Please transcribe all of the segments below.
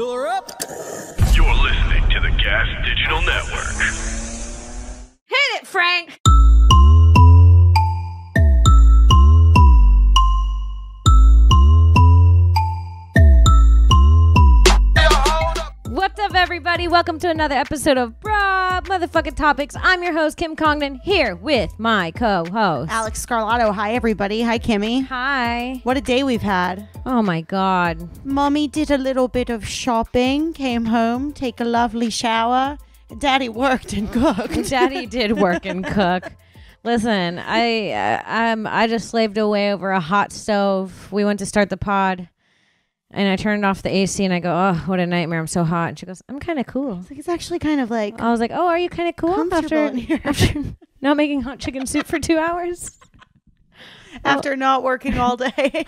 Fill her up. You're listening to the Gas Digital Network. Hit it, Frank! What's up, everybody? Welcome to another episode of Broad Motherfucking Topics. I'm your host, Kim Congdon, here with my co-host, Alex Scarlato. Hi, everybody. Hi, Kimmy. Hi. What a day we've had. Oh, my God. Mommy did a little bit of shopping, came home, take a lovely shower. Daddy worked and cooked. Daddy did work and cook. Listen, I just slaved away over a hot stove. We went to start the pod. And I turned off the AC and I go, oh, what a nightmare. I'm so hot. And she goes, I'm kind of cool. It's actually kind of like... I was like, oh, are you kind of cool after not making hot chicken soup for 2 hours? After not working all day,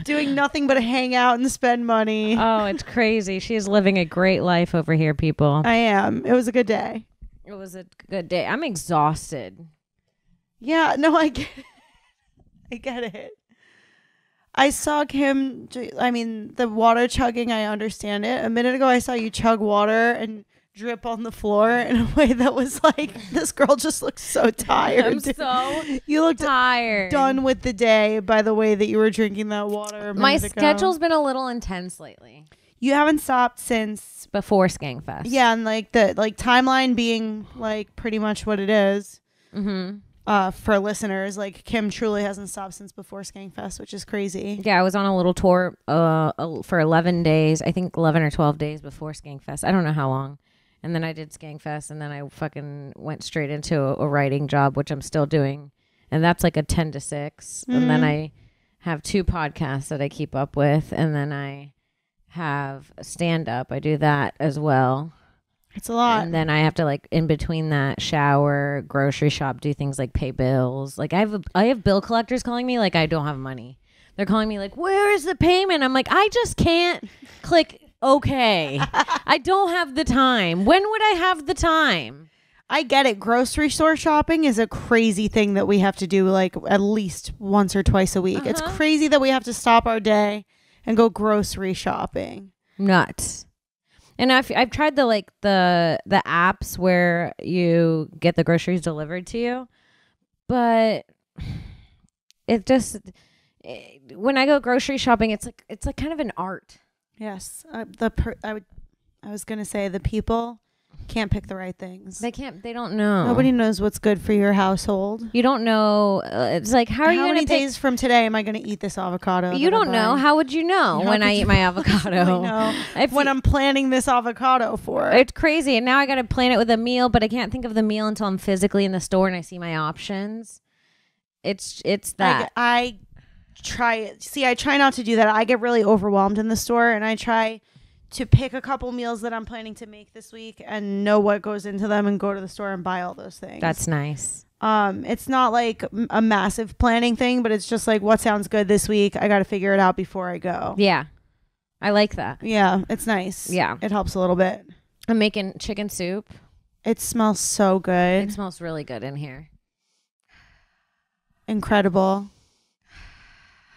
doing nothing but hang out and spend money. Oh, it's crazy. She's living a great life over here, people. I am. It was a good day. It was a good day. I'm exhausted. Yeah, no, I get it. I get it. I saw Kim, the water chugging, I understand it. A minute ago, I saw you chug water and drip on the floor in a way that was like, this girl just looks so tired. I'm so you looked tired. Done with the day by the way that you were drinking that water. My schedule's been a little intense lately. You haven't stopped since before Skankfest. Yeah, and like the timeline being like pretty much what it is. Mm-hmm. For listeners, like Kim truly hasn't stopped since before Skankfest, which is crazy. Yeah, I was on a little tour for 11 days. I think 11 or 12 days before Skankfest. I don't know how long. And then I did Skankfest, and then I fucking went straight into a writing job, which I'm still doing. And that's like a 10 to 6. Mm-hmm. And then I have 2 podcasts that I keep up with. And then I have stand-up. I do that as well. It's a lot. And then I have to, like, in between that, shower, grocery shop, do things like pay bills. Like, I have bill collectors calling me like I don't have money. They're calling me like, where is the payment? I'm like, I just can't click okay. I don't have the time. When would I have the time? I get it. Grocery store shopping is a crazy thing that we have to do like at least once or twice a week. It's crazy that we have to stop our day and go grocery shopping. Nuts. And I've tried the apps where you get the groceries delivered to you, but when I go grocery shopping, it's like kind of an art. Yes, I was gonna say the people can't pick the right things. They can't. They don't know. Nobody knows what's good for your household. You don't know. It's like how many days from today am I going to eat this avocado? You don't know. How would you know when I eat my avocado? When I'm planning this avocado for it's crazy. And now I got to plan it with a meal, but I can't think of the meal until I'm physically in the store and I see my options. It's that I try it. See, I try not to do that. I get really overwhelmed in the store, and I try to pick a couple meals that I'm planning to make this week and know what goes into them and go to the store and buy all those things. That's nice. It's not like a massive planning thing, but it's just like what sounds good this week. I got to figure it out before I go. Yeah. I like that. Yeah, it's nice. Yeah. It helps a little bit. I'm making chicken soup. It smells so good. It smells really good in here. Incredible.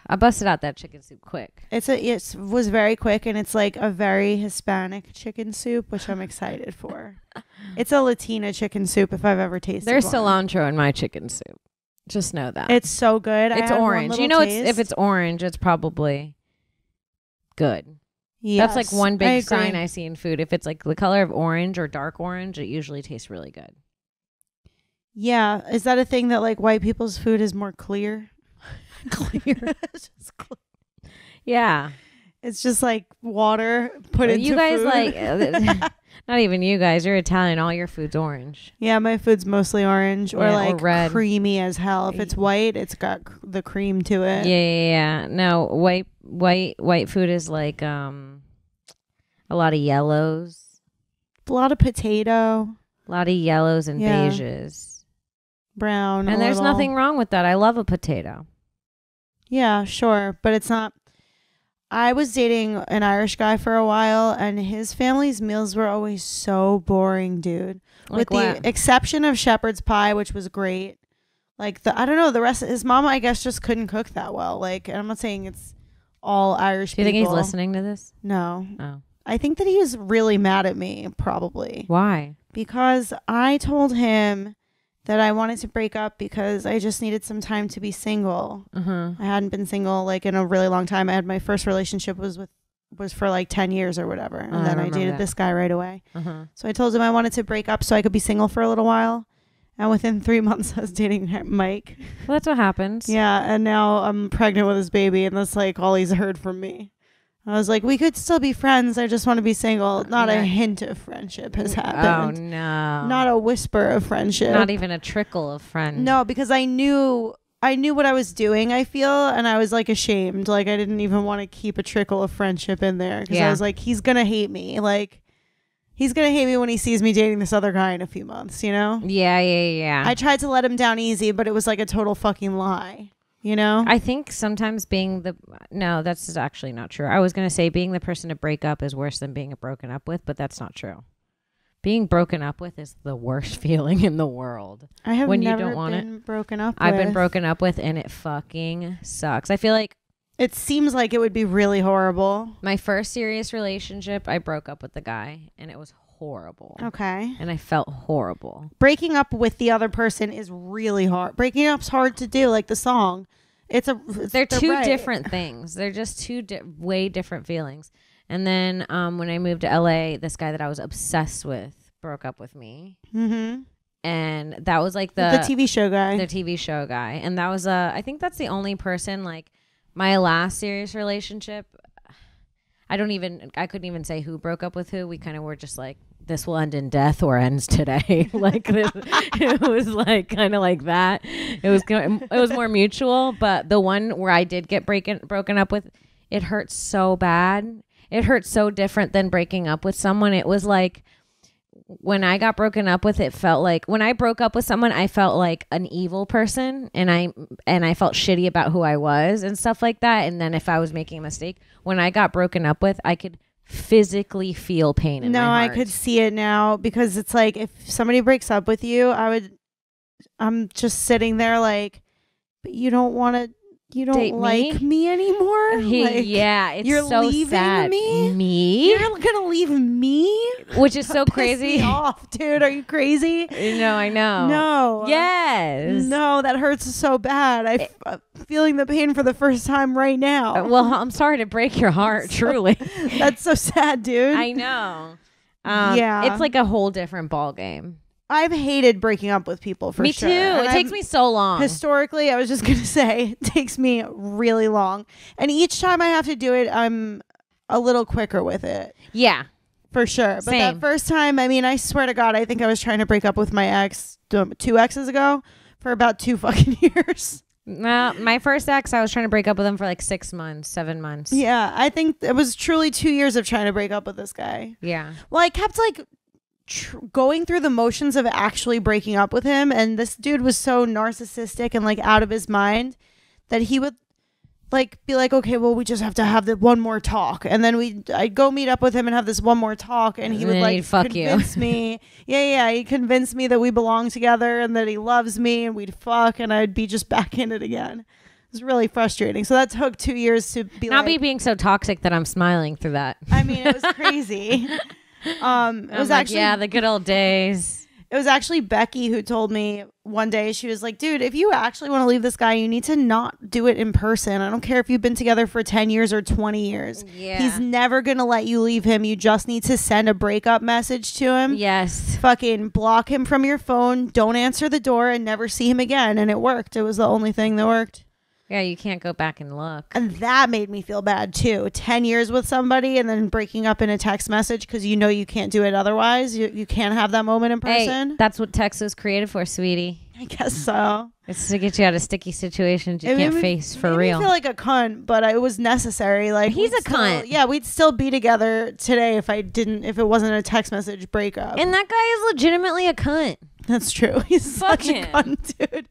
I busted out that chicken soup quick. It was very quick, and it's like a very Hispanic chicken soup, which I'm excited for. It's a Latina chicken soup if I've ever tasted There's one. cilantro in my chicken soup. Just know that. It's so good. It's orange. You know, if it's orange, it's probably good. Yes, that's like one big sign I see in food. If it's like the color of orange or dark orange, it usually tastes really good. Yeah. Is that a thing that like white people's food is more clear? Clear. Yeah. It's just like water put into you guys food. Like not even you guys. You're Italian. All your food's orange. Yeah, my food's mostly orange or like or red. Creamy as hell. If it's white, it's got the cream to it. Yeah. No, white food is like a lot of yellows, a lot of potato, a lot of yellows and beiges, brown, and there's nothing wrong with that. I love a potato. Yeah, sure, but it's not. I was dating an Irish guy for a while, and his family's meals were always so boring, dude. With the exception of shepherd's pie, which was great. Like, I don't know, the rest of his mom, I guess, just couldn't cook that well. Like, and I'm not saying it's all Irish people. Do you think he's listening to this? No. Oh. I think that he was really mad at me, probably. Why? Because I told him that I wanted to break up because I just needed some time to be single. I hadn't been single like in a really long time. I had my first relationship was for like 10 years or whatever. And then I dated this guy right away. So I told him I wanted to break up so I could be single for a little while. And within 3 months, I was dating Mike. Well, that's what happens. Yeah. And now I'm pregnant with his baby. And that's like all he's heard from me. I was like, we could still be friends. I just want to be single. Not a hint of friendship has happened. Oh, no. Not a whisper of friendship. Not even a trickle of friend. No, because I knew what I was doing, I feel. And I was like ashamed. Like I didn't even want to keep a trickle of friendship in there. Because I was like, he's going to hate me. Like he's going to hate me when he sees me dating this other guy in a few months, you know? Yeah. I tried to let him down easy, but it was like a total fucking lie. You know, I think sometimes no, that's actually not true. I was going to say being the person to break up is worse than being broken up with, but that's not true. Being broken up with is the worst feeling in the world. I have when never you don't want been it. broken up with. I've been broken up with and it fucking sucks. I feel like it seems like it would be really horrible. My first serious relationship, I broke up with the guy and it was horrible. Okay. And I felt horrible. Breaking up with the other person is really hard. Breaking up's hard to do, like the song. They're two different things. They're just two way different feelings. And then when I moved to LA, this guy that I was obsessed with broke up with me. And that was like the TV show guy. The TV show guy. And that was I think that's the only person, like my last serious relationship. I couldn't even say who broke up with who. We kind of were just like, this will end in death or ends today. Like it was like kind of like that. It was more mutual, but the one where I did get broken up with, it hurt so bad. It hurt so different than breaking up with someone. It was like when I got broken up with, it felt like when I broke up with someone, I felt like an evil person and I felt shitty about who I was and stuff like that. And then if I was making a mistake, when I got broken up with, I could physically feel pain in my heart. I could see it now because it's like if somebody breaks up with you, I'm just sitting there like, but you don't like me anymore. It's you're so leaving sad. Me? You're gonna leave me? Which is so crazy. Piss me off, dude. Are you crazy? No, I know. No. Yes. No, that hurts so bad. I'm feeling the pain for the first time right now. Well, I'm sorry to break your heart. Truly, that's so sad, dude. I know. It's like a whole different ball game. I've hated breaking up with people for sure. Me too. And it takes me so long. Historically, I was just going to say, it takes me really long. And each time I have to do it, I'm a little quicker with it. Yeah. For sure. But that first time, I mean, I swear to God, I think I was trying to break up with my ex 2 exes ago for about 2 fucking years. My first ex, I was trying to break up with him for like 6 months, 7 months. Yeah. I think it was truly 2 years of trying to break up with this guy. Yeah. Well, I kept like going through the motions of actually breaking up with him, and this dude was so narcissistic and like out of his mind that he would like be like, okay, well, we just have to have the one more talk, and then I'd go meet up with him and have this one more talk, and he would like convince me he'd convince me that we belong together and that he loves me, and we'd fuck, and I'd be just back in it again. It was really frustrating. So that took 2 years to be not me being so toxic that I'm smiling through that. I mean, it was crazy. It was actually the good old days. It was actually Becky who told me one day, she was like, dude, if you actually want to leave this guy, you need to not do it in person. I don't care if you've been together for 10 years or 20 years. Yeah. He's never going to let you leave him. You just need to send a breakup message to him. Yes. Fucking block him from your phone. Don't answer the door and never see him again. And it worked. It was the only thing that worked. Yeah, you can't go back and look. And that made me feel bad too. 10 years with somebody and then breaking up in a text message because you know you can't do it otherwise. You can't have that moment in person. Hey, that's what text was created for, sweetie. I guess so. It's to get you out of sticky situations you can't face for real. I feel like a cunt, but it was necessary. Like he's a cunt. Yeah, we'd still be together today if it wasn't a text message breakup. And that guy is legitimately a cunt. That's true. He's such a cunt, dude.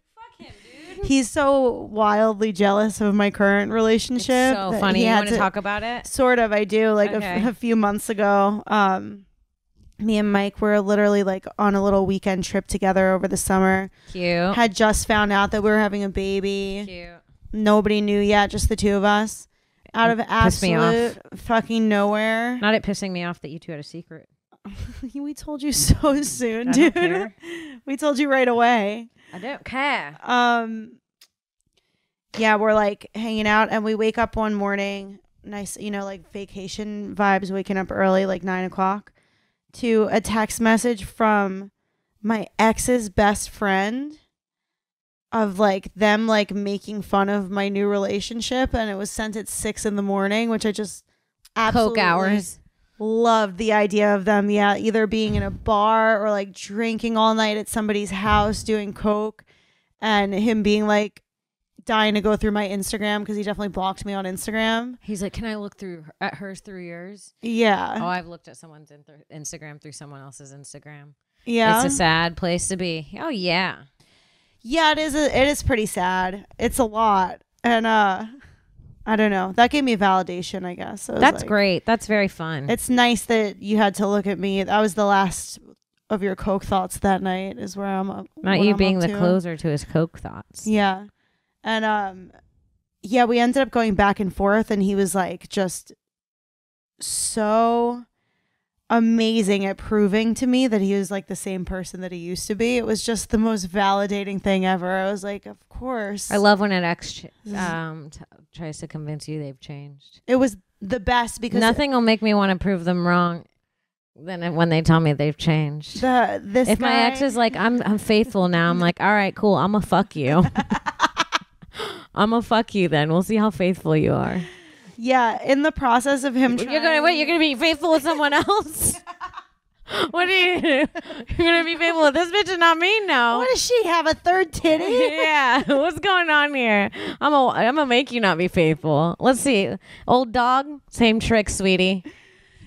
He's so wildly jealous of my current relationship. It's so funny. You want to talk about it? Sort of. I do. Like a few months ago, me and Mike were literally like on a little weekend trip together over the summer. Cute. Had just found out that we were having a baby. Cute. Nobody knew yet, just the two of us. out of pissed me off. absolute fucking nowhere. Not it pissing me off that you two had a secret. We told you so soon, I dude. don't care. We told you right away. I don't care. Yeah, we're like hanging out and we wake up one morning, nice, you know, like vacation vibes, waking up early, like 9 o'clock, to a text message from my ex's best friend of like them like making fun of my new relationship, and it was sent at 6 a.m, which I just absolutely Coke hours. loved the idea of them, yeah, either being in a bar or like drinking all night at somebody's house doing coke, and him being like dying to go through my Instagram because he definitely blocked me on Instagram. He's like, can I look at hers through yours? Yeah. Oh, I've looked at someone's Instagram through someone else's Instagram. Yeah. It's a sad place to be. Oh yeah. Yeah, it is pretty sad. It's a lot. And I don't know. That gave me validation, I guess. That's like, great. That's very fun. It's nice that you had to look at me. That was the last of your coke thoughts that night, is where I'm not you being the closer to his coke thoughts. Yeah. And yeah, we ended up going back and forth, and he was like just so amazing at proving to me that he was like the same person that he used to be. It was just the most validating thing ever. I was like, of course. I love when an ex tries to convince you they've changed. It was the best because nothing will make me want to prove them wrong than when they tell me they've changed. If my ex is like, I'm faithful now, I'm like, all right, cool, I'm gonna fuck you. I'm gonna fuck you then. We'll see how faithful you are. Yeah, in the process of him You're gonna be faithful with someone else? What are you? You're gonna be faithful with this bitch and not me? No. What does she have, a third titty? Yeah. What's going on here? I'm gonna make you not be faithful. Let's see. Old dog, same trick, sweetie.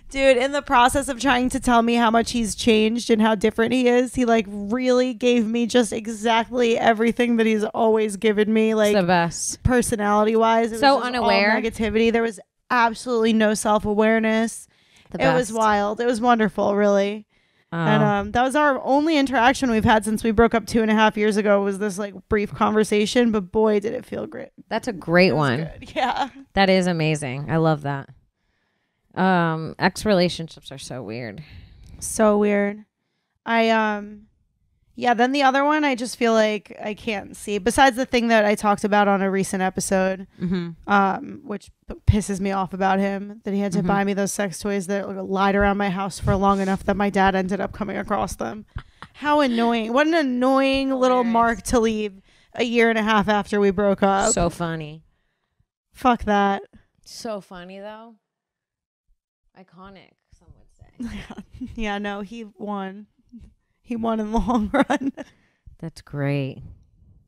Dude, in the process of trying to tell me how much he's changed and how different he is, he like really gave me just exactly everything that he's always given me, like it's the best, personality wise. It so was unaware, all negativity. There was absolutely no self-awareness. It was wild. It was wonderful, really. And that was our only interaction we've had since we broke up 2.5 years ago, was this like brief conversation, but boy, did it feel great. That's a great one. Good. Yeah. That is amazing. I love that. Ex relationships are so weird. So weird. Yeah, then the other one, I just feel like I can't see. Besides the thing that I talked about on a recent episode, which pisses me off about him, that he had to buy me those sex toys that lied around my house for long enough that my dad ended up coming across them. How annoying. What an annoying little mark to leave 1.5 years after we broke up. So funny. Fuck that. So funny, though. Iconic, some would say. Yeah, no, he won. He won in the long run. That's great.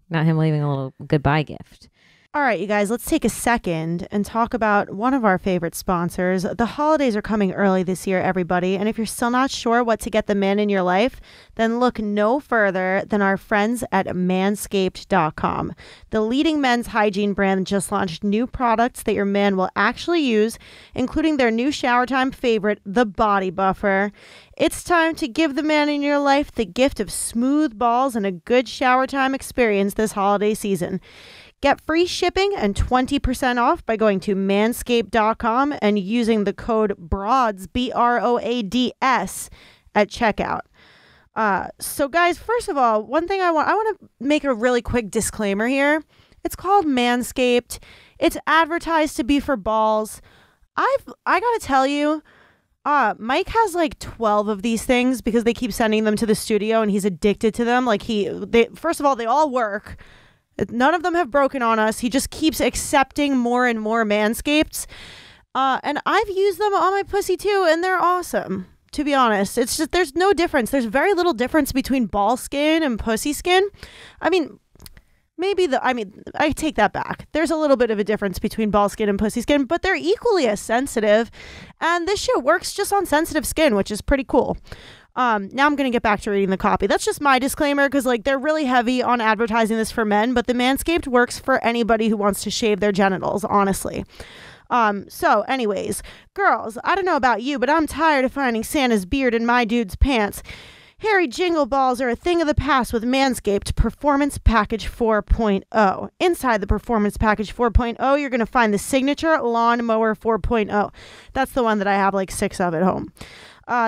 Not him leaving a little goodbye gift. All right, you guys, let's take a second and talk about one of our favorite sponsors. The holidays are coming early this year, everybody. And if you're still not sure what to get the man in your life, then look no further than our friends at manscaped.com. The leading men's hygiene brand just launched new products that your man will actually use, including their new shower time favorite, the Body Buffer. It's time to give the man in your life the gift of smooth balls and a good shower time experience this holiday season. Get free shipping and 20% off by going to manscaped.com and using the code BROADS, BROADS, at checkout. So guys, first of all, one thing I want to make a really quick disclaimer here. It's called Manscaped. It's advertised to be for balls. I got to tell you, Mike has like 12 of these things because they keep sending them to the studio and he's addicted to them. Like first of all, they all work. None of them have broken on us. He just keeps accepting more and more Manscapeds. And I've used them on my pussy too, and they're awesome, to be honest. It's just, there's no difference. There's very little difference between ball skin and pussy skin. I mean, I take that back. There's a little bit of a difference between ball skin and pussy skin, but they're equally as sensitive. And this shit works just on sensitive skin, which is pretty cool. Now I'm going to get back to reading the copy. That's just my disclaimer because like they're really heavy on advertising this for men, but the Manscaped works for anybody who wants to shave their genitals, honestly. So anyways, girls, I don't know about you, but I'm tired of finding Santa's beard in my dude's pants. Hairy jingle balls are a thing of the past with Manscaped Performance Package 4.0. Inside the Performance Package 4.0, you're going to find the signature Lawnmower 4.0. That's the one that I have like 6 of at home.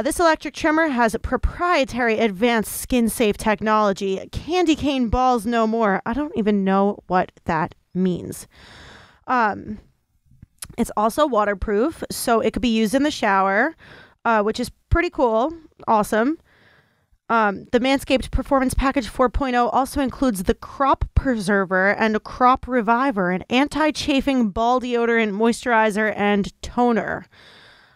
This electric trimmer has proprietary advanced skin-safe technology. Candy cane balls no more. I don't even know what that means. It's also waterproof, so it could be used in the shower, which is pretty cool. Awesome. The Manscaped Performance Package 4.0 also includes the Crop Preserver and a Crop Reviver, an anti-chafing ball deodorant, moisturizer, and toner,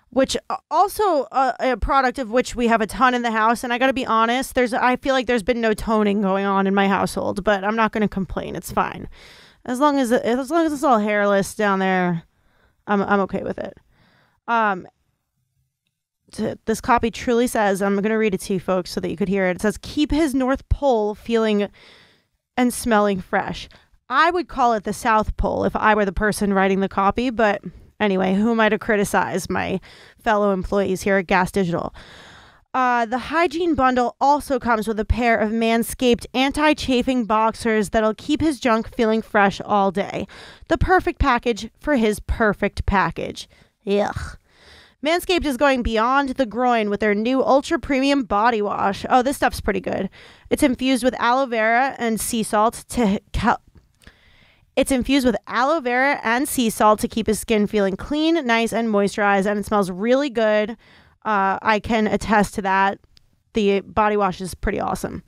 which also a product of which we have a ton in the house. And I got to be honest, I feel like there's been no toning going on in my household, but I'm not going to complain. It's fine. As long as it's all hairless down there, I'm okay with it. This copy truly says, I'm going to read it to you folks so that you could hear it. It says, keep his North Pole feeling and smelling fresh. I would call it the South Pole if I were the person writing the copy. But anyway, who am I to criticize my fellow employees here at Gas Digital? The hygiene bundle also comes with a pair of Manscaped anti-chafing boxers that'll keep his junk feeling fresh all day. The perfect package for his perfect package. Ugh. Manscaped is going beyond the groin with their new ultra premium body wash. Oh, this stuff's pretty good. It's infused with aloe vera and sea salt to keep his skin feeling clean, nice, and moisturized, and it smells really good. I can attest to that. The body wash is pretty awesome.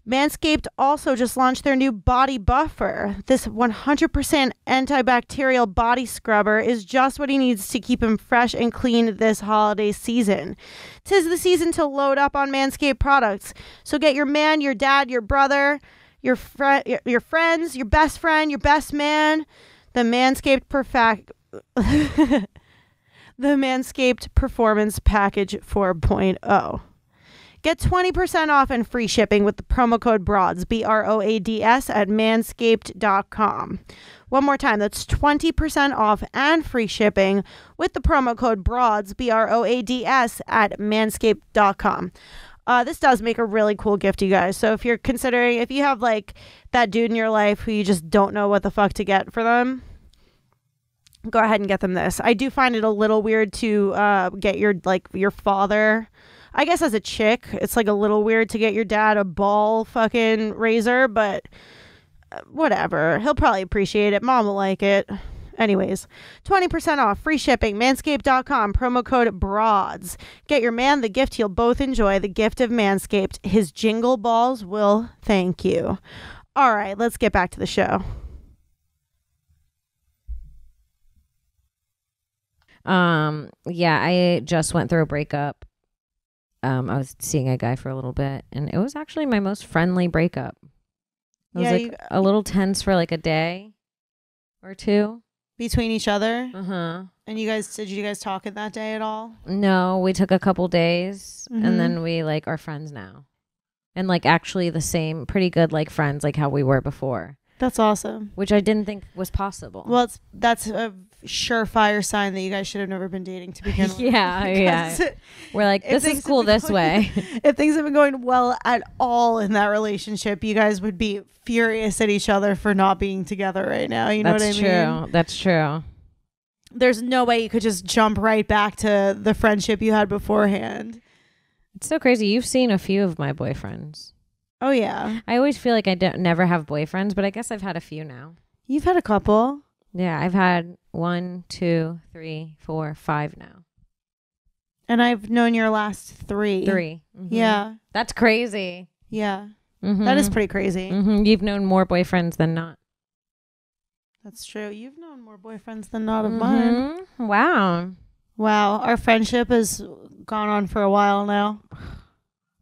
Manscaped also just launched their new body buffer. This 100% antibacterial body scrubber is just what he needs to keep him fresh and clean this holiday season. 'Tis the season to load up on Manscaped products. So get your man, your dad, your brother, your friends, your best friend, your best man, the Manscaped Performance Package 4.0. Get 20% off and free shipping with the promo code BROADS, BROADS, at manscaped.com. One more time, that's 20% off and free shipping with the promo code BROADS, BROADS, at manscaped.com. This does make a really cool gift, you guys. So if you have like that dude in your life who you just don't know what the fuck to get for them, go ahead and get them this. I do find it a little weird to get your father. I guess as a chick, it's like a little weird to get your dad a ball fucking razor, but whatever. He'll probably appreciate it. Mom will like it. Anyways, 20% off, free shipping, manscaped.com, promo code BROADS. Get your man the gift you'll both enjoy, the gift of Manscaped. His jingle balls will thank you. All right, let's get back to the show. Yeah, I just went through a breakup. I was seeing a guy for a little bit, and it was actually my most friendly breakup. It was a little tense for like a day or two. Between each other? Uh-huh. And did you guys talk in that day at all? No, we took a couple days, and then we like are friends now. And like actually the same, pretty good like friends like how we were before. That's awesome. Which I didn't think was possible. Well, that's a surefire sign that you guys should have never been dating to begin with. Yeah. We're like, this is cool this way. If things have been going well at all in that relationship, you guys would be furious at each other for not being together right now. You know what I mean? That's true. There's no way you could just jump right back to the friendship you had beforehand. It's so crazy. You've seen a few of my boyfriends. Oh, yeah. I always feel like I never have boyfriends, but I guess I've had a few now. You've had a couple. Yeah, I've had 1, 2, 3, 4, 5 now. And I've known your last 3. 3. Mm-hmm. Yeah. That's crazy. Yeah. Mm-hmm. That is pretty crazy. Mm-hmm. You've known more boyfriends than not. That's true. You've known more boyfriends than not of mine. Wow. Wow. Our friendship has gone on for a while now.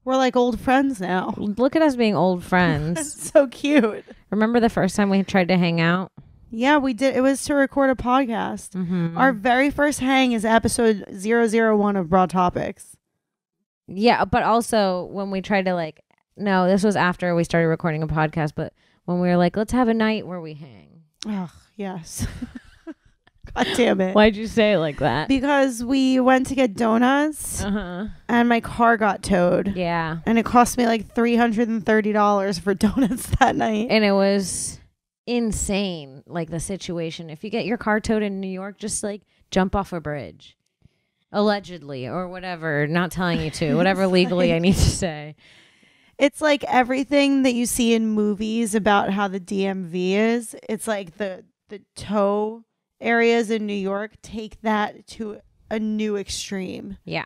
We're like old friends now. Look at us being old friends. That's so cute. Remember the first time we tried to hang out? Yeah, we did. It was to record a podcast. Mm-hmm. Our very first hang is episode 001 of Broad Topix. Yeah, but also when we tried to no, this was after we started recording a podcast, but when we were like, let's have a night where we hang. Oh, yes. God damn it. Why'd you say it like that? Because we went to get donuts and my car got towed. Yeah. And it cost me like $330 for donuts that night. And it was insane, like the situation. If you get your car towed in New York, just like jump off a bridge. Allegedly, or whatever. Not telling you to. Whatever legally I need to say. It's like everything that you see in movies about how the DMV is. It's like the tow areas in New York take that to a new extreme. Yeah.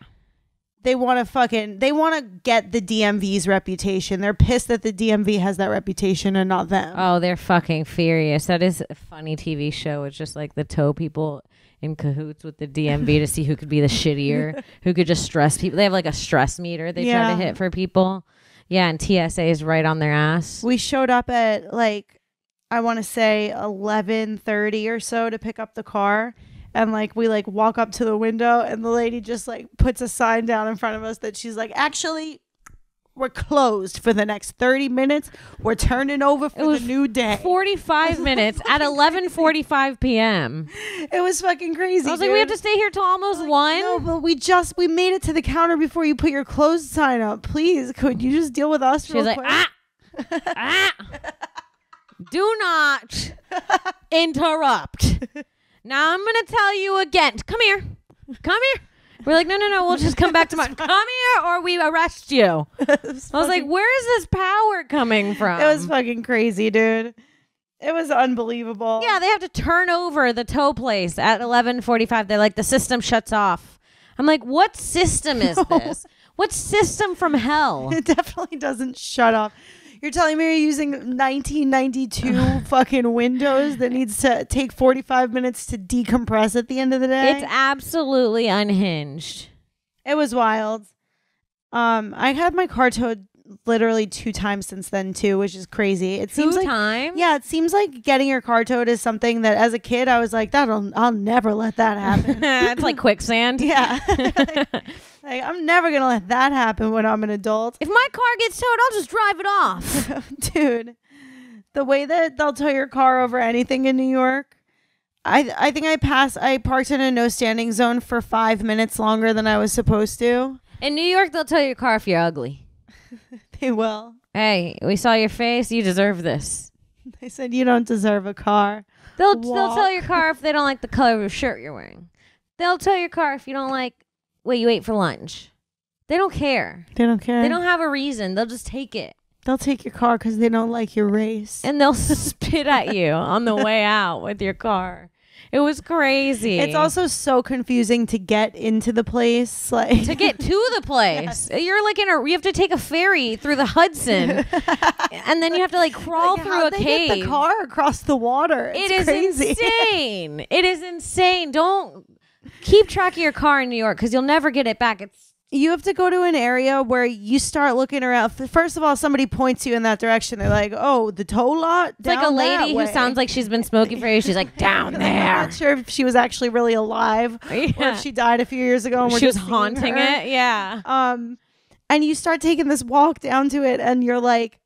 They want to get the DMV's reputation. They're pissed that the DMV has that reputation and not them. Oh, they're fucking furious. That is a funny TV show. It's just like the tow people in cahoots with the DMV to see who could be the shittier, who could just stress people. They have like a stress meter they try to hit for people. Yeah, and TSA is right on their ass. We showed up at like, I want to say 11:30 or so to pick up the car. And like we like walk up to the window and the lady just like puts a sign down in front of us that she's like, actually, we're closed for the next 30 minutes. We're turning over for the new day. 45 minutes at 11:45 p.m. It was fucking crazy. I was like, we have to stay here till almost 1. No, but we made it to the counter before you put your closed sign up. Please, could you just deal with us? She's like, quick? Do not interrupt. Now I'm gonna tell you again. Come here. We're like, no, we'll just come back tomorrow. Come here or we arrest you. I was like, where is this power coming from? It was fucking crazy, dude. It was unbelievable. Yeah, they have to turn over the tow place at 11:45. They're like, the system shuts off. I'm like, what system is this? What system from hell? It definitely doesn't shut off. You're telling me you're using 1992 fucking Windows that needs to take 45 minutes to decompress at the end of the day? It's absolutely unhinged. It was wild. I had my car towed literally 2 times since then too, which is crazy. It seems like 2 times? Yeah, it seems like getting your car towed is something that as a kid I was like, I'll never let that happen. It's like quicksand. Yeah. Like, I'm never going to let that happen when I'm an adult. If my car gets towed, I'll just drive it off. Dude, the way that they'll tow your car over anything in New York, I think I parked in a no standing zone for 5 minutes longer than I was supposed to. In New York, they'll tow your car if you're ugly. They will. Hey, we saw your face. You deserve this. They said you don't deserve a car. They'll tow your car if they don't like the color of your shirt you're wearing. They'll tow your car if you don't like what you ate for lunch. They don't care. They don't care. They don't have a reason. They'll just take it. They'll take your car because they don't like your race. And they'll spit at you on the way out with your car. It was crazy. It's also so confusing to get into the place. Like to get to the place. Yes. You're like you have to take a ferry through the Hudson. And then you have to like crawl through a cave. Get the car across the water. It's crazy. Insane. It is insane. Don't keep track of your car in New York because you'll never get it back. You have to go to an area where you start looking around. First of all, somebody points you in that direction. They're like, oh, the tow lot? It's like a lady who sounds like she's been smoking for years. She's like, down there. I'm not sure if she was actually really alive or if she died a few years ago and she was haunting it. Yeah. And you start taking this walk down to it and you're like,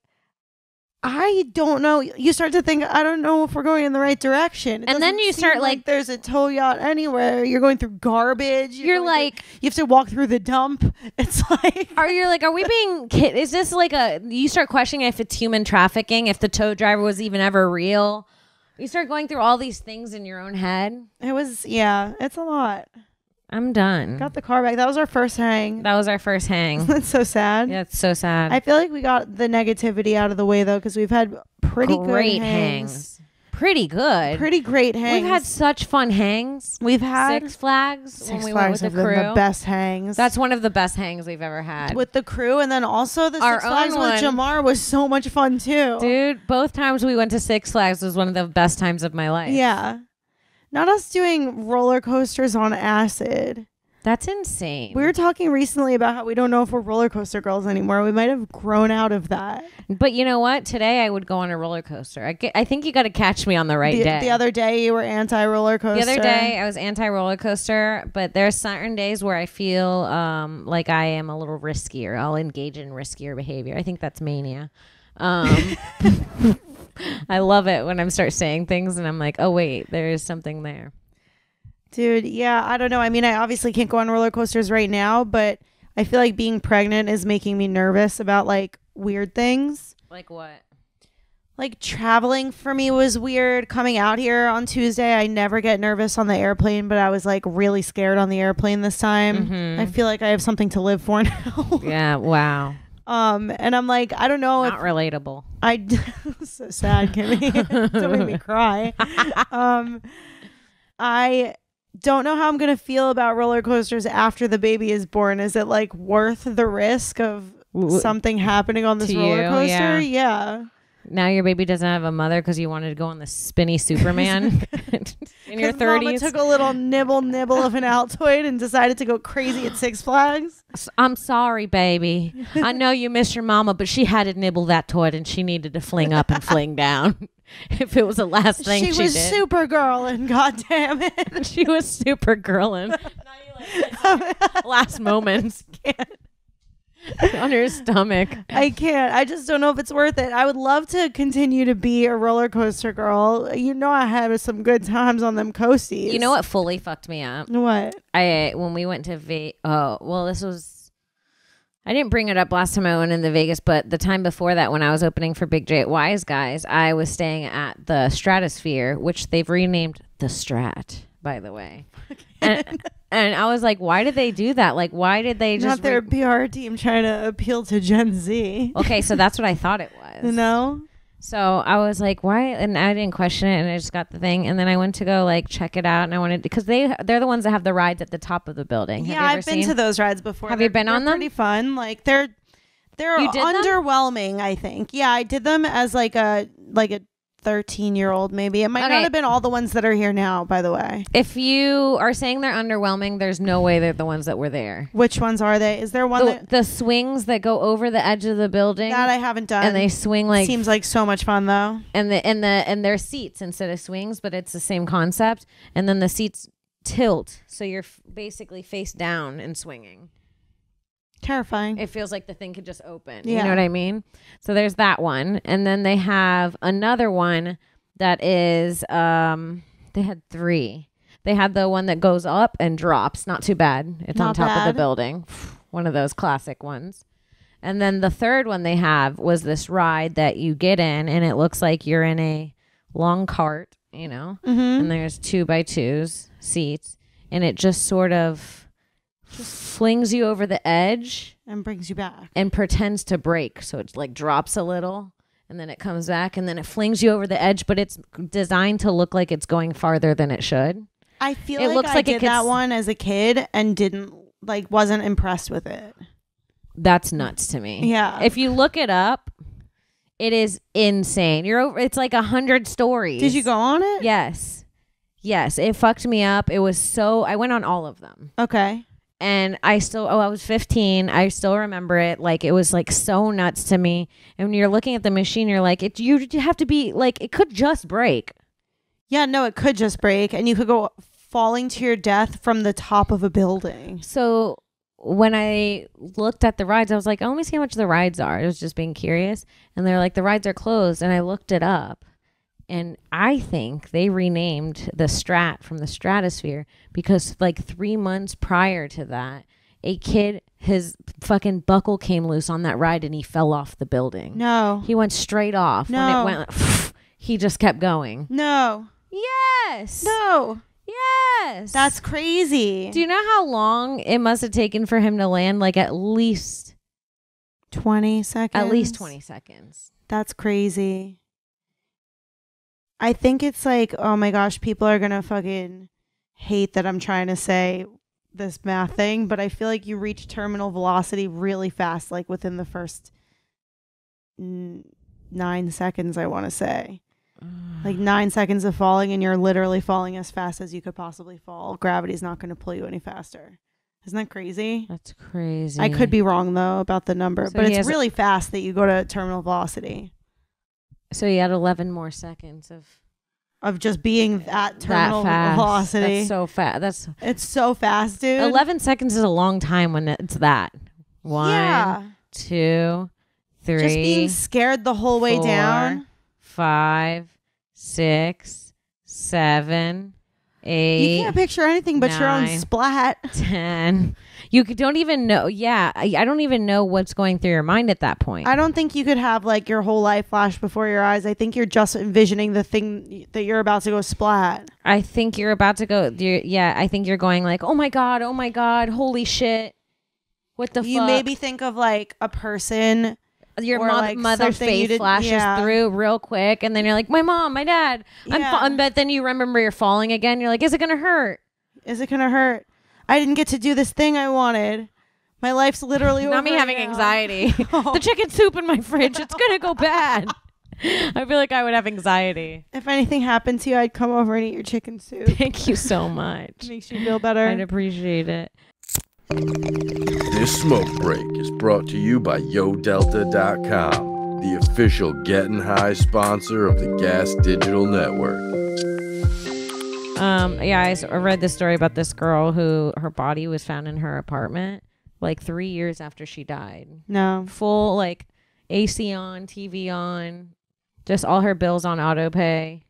I don't know. You start to think, I don't know if we're going in the right direction. And then you start like there's a tow yacht anywhere. You're going through garbage. You're like, you have to walk through the dump. It's like, are we being is this like you start questioning if it's human trafficking, if the tow driver was even ever real. You start going through all these things in your own head. It's a lot. I'm done. Got the car back. That was our first hang. That's so sad. Yeah, it's so sad. I feel like we got the negativity out of the way though, because we've had pretty great hangs. Pretty good. Pretty great hangs. We've had such fun hangs. We've had Six Flags when we went with the crew. The best hangs. That's one of the best hangs we've ever had. With the crew, and then also the Six Flags with Jamar was so much fun too. Dude, both times we went to Six Flags was one of the best times of my life. Yeah. Not us doing roller coasters on acid. That's insane. We were talking recently about how we don't know if we're roller coaster girls anymore. We might have grown out of that. But you know what? Today I would go on a roller coaster. I think you got to catch me on the right day. The other day you were anti-roller coaster. The other day I was anti-roller coaster, but there's certain days where I feel like I am a little riskier. I'll engage in riskier behavior. I think that's mania. I love it when I start saying things and I'm like, oh wait, there is something there. Dude, yeah, I don't know. I mean, I obviously can't go on roller coasters right now, but I feel like being pregnant is making me nervous about like weird things. Like what? Like traveling for me was weird. Coming out here on Tuesday, I never get nervous on the airplane, but I was like really scared on the airplane this time. Mm-hmm. I feel like I have something to live for now. Yeah, wow. And I'm like, I don't know. Not relatable. So sad, Kimmy. Don't make me cry. I don't know how I'm gonna feel about roller coasters after the baby is born. Is it like worth the risk of something happening on this roller coaster? Yeah. Now your baby doesn't have a mother because you wanted to go on the spinny Superman in your 30s. Mama took a little nibble of an Altoid and decided to go crazy at Six Flags. I'm sorry, baby. I know you miss your mama, but she had to nibble that toy and she needed to fling up and fling down. If it was the last thing she was did. Supergirl, and goddamn it, she was Supergirling. Last moments. On her stomach. I can't. I just don't know if it's worth it. I would love to continue to be a roller coaster girl. You know, I had some good times on them coasties. You know what fully fucked me up? What? When we went to I didn't bring it up last time I went into Vegas, but the time before that when I was opening for Big J at Wise Guys, I was staying at the Stratosphere, which they've renamed the Strat, by the way. And I was like, why did they do that? Like, why did they just... Not their PR team trying to appeal to Gen Z. Okay, so that's what I thought it was. No? So I was like, why? And I didn't question it, and I just got the thing. And then I went to go, like, check it out, and I wanted... Because they're the ones that have the rides at the top of the building. Yeah, I've been to those rides before. Have you been on them? Pretty fun. Like, they're underwhelming, I think. Yeah, I did them as, like a 13-year-old maybe. It might not have been all the ones that are here now, by the way. If you are saying they're underwhelming, there's no way they're the ones that were there. Which ones are they? Is there one the swings that go over the edge of the building? That I haven't done. And they swing like... Seems like so much fun though. And they're seats instead of swings, but it's the same concept. And then the seats tilt, so you're basically face down and swinging. Terrifying. It feels like the thing could just open. Yeah. You know what I mean? So there's that one. And then they have another one that is, they had 3. They had the one that goes up and drops. Not too bad. It's on top of the building. One of those classic ones. And then the third one they have was this ride that you get in and it looks like you're in a long cart, you know, and there's 2x2s seats and it just sort of flings you over the edge and brings you back and pretends to break, so it like drops a little and then it comes back and then it flings you over the edge, but it's designed to look like it's going farther than it should. I feel I did that one as a kid and wasn't impressed with it. That's nuts to me. Yeah, if you look it up, it is insane. It's like 100 stories. Did you go on it? Yes, it fucked me up. It was so... I went on all of them. Okay. And I was 15. I still remember it. Like, it was like so nuts to me. And when you're looking at the machine, you're like, you have to be like, it could just break. Yeah, no, it could just break. And you could go falling to your death from the top of a building. So when I looked at the rides, I was like, let me see how much the rides are. I was just being curious. And they're like, the rides are closed. And I looked it up. And I think they renamed the Strat from the Stratosphere because like 3 months prior to that, a kid, his fucking buckle came loose on that ride and he fell off the building. No. He went straight off. No. When it went, he just kept going. No. Yes. No. Yes. That's crazy. Do you know how long it must have taken for him to land? Like at least 20 seconds. At least 20 seconds. That's crazy. I think it's like, oh my gosh, people are going to fucking hate that I'm trying to say this math thing, but I feel like you reach terminal velocity really fast, like within the first 9 seconds, I want to say. Like 9 seconds of falling and you're literally falling as fast as you could possibly fall. Gravity's not going to pull you any faster. Isn't that crazy? That's crazy. I could be wrong though about the number, but it's really fast that you go to terminal velocity. So you had 11 more seconds of just being at terminal velocity. That's so fast. It's so fast, dude. 11 seconds is a long time when it's that. 1, 2, 3. Just being scared the whole way 4, down. 5, 6, 7. 8. You can't picture anything but your own 9, splat. 10. Don't even know. Yeah, I don't even know what's going through your mind at that point. I don't think you could have like your whole life flash before your eyes. I think you're just envisioning the thing that you're about to go splat. I think you're about to go. I think you're going like, oh my god, holy shit, what the fuck? You maybe think of like a person. Your like mother's face flashes through real quick, and then you're like, my mom, my dad. But then you remember you're falling again. You're like, is it gonna hurt? Is it gonna hurt? I didn't get to do this thing I wanted. My life's literally over. Not me having anxiety. The chicken soup in my fridge, it's gonna go bad. I feel like I would have anxiety. If anything happened to you, I'd come over and eat your chicken soup. Thank you so much. Makes you feel better. I'd appreciate it. This smoke break is brought to you by YoDelta.com, the official Getting High sponsor of the Gas Digital Network. I read this story about this girl who her body was found in her apartment like 3 years after she died. No. Full like AC on, TV on, just all her bills on auto pay.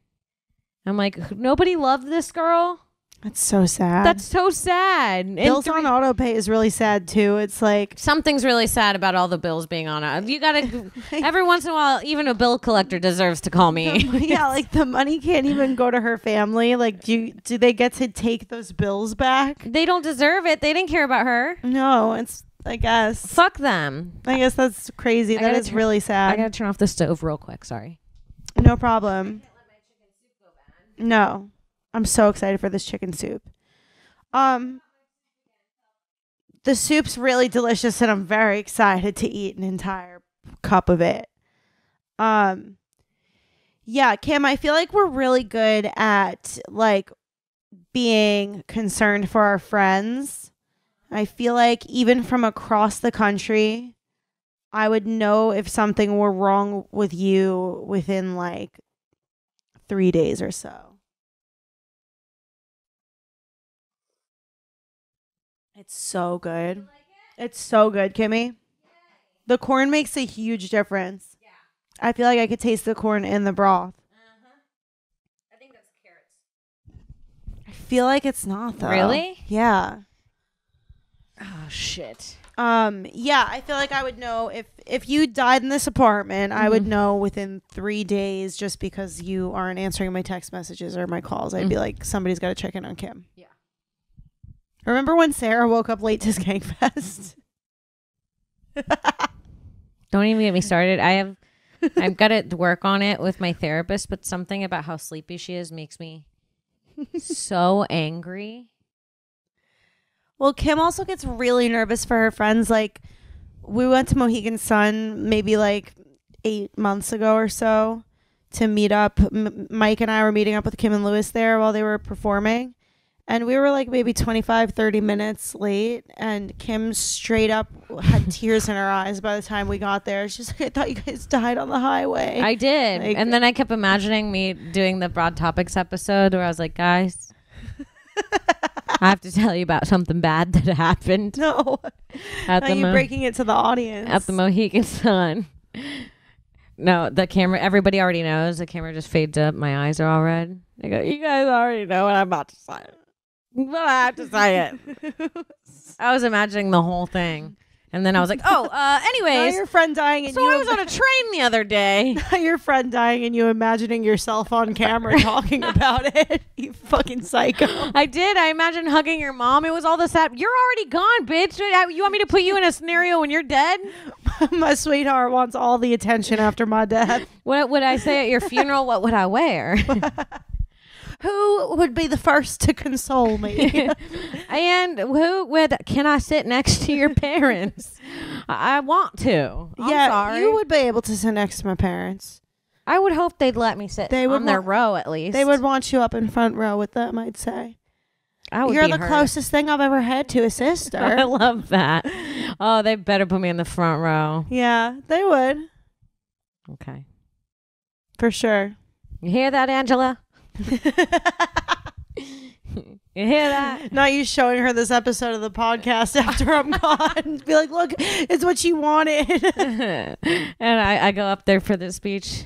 I'm like, nobody loved this girl? That's so sad. That's so sad. Bills on auto pay is really sad too. It's like something's really sad about all the bills being on. You gotta every once in a while, even a bill collector deserves to call me. Yeah, like the money can't even go to her family. Like, do they get to take those bills back? They don't deserve it. They didn't care about her. No, it's I guess. Fuck them. I guess that's crazy. That is really sad. I gotta turn off the stove real quick. Sorry. No problem. No. I'm so excited for this chicken soup. The soup's really delicious and I'm very excited to eat an entire cup of it. Yeah, Kim, I feel like we're really good at like being concerned for our friends. I feel like even from across the country, I would know if something were wrong with you within like 3 days or so. It's so good. Like it's so good, Kimmy. The corn makes a huge difference. Yeah. I feel like I could taste the corn in the broth. I think that's carrots. I feel like it's not though. Really? Yeah. Oh shit. Yeah, I feel like I would know if you died in this apartment, I would know within 3 days just because you aren't answering my text messages or my calls. I'd be like, somebody's got to check in on Kim. Yeah. Remember when Sarah woke up late to Skankfest? Don't even get me started. I've got to work on it with my therapist, but something about how sleepy she is makes me so angry. Well, Kim also gets really nervous for her friends. Like, we went to Mohegan Sun maybe like 8 months ago or so to meet up. Mike and I were meeting up with Kim and Lewis there while they were performing. And we were like maybe 25, 30 minutes late. And Kim straight up had tears in her eyes by the time we got there. She's like, I thought you guys died on the highway. I did. Like, and then I kept imagining me doing the Broad Topix episode where I was like, guys, I have to tell you about something bad that happened. No. You're breaking it to the audience. At the Mohegan Sun. No, the camera, everybody already knows. The camera just fades up. My eyes are all red. I go, you guys already know what I'm about to say. But I have to say it. I was imagining the whole thing. And then I was like, anyways. Now your friend dying and so I was on a train the other day. Now your friend dying and you imagining yourself on camera talking about it. You fucking psycho. I did. I imagined hugging your mom. It was all the sad. You're already gone, bitch. You want me to put you in a scenario when you're dead? My sweetheart wants all the attention after my death. What would I say at your funeral? What would I wear? Who would be the first to console me? And can I sit next to your parents? I want to. I'm sorry. You would be able to sit next to my parents. I would hope they'd let me sit on their row at least. They would want you up in front row with them, I'd say. You're the closest thing I've ever had to a sister. I love that. Oh, they better put me in the front row. Yeah, they would. Okay. For sure. You hear that, Angela? You hear that? Not you showing her this episode of the podcast after I'm gone. Be like, look, it's what she wanted. And I go up there for the speech.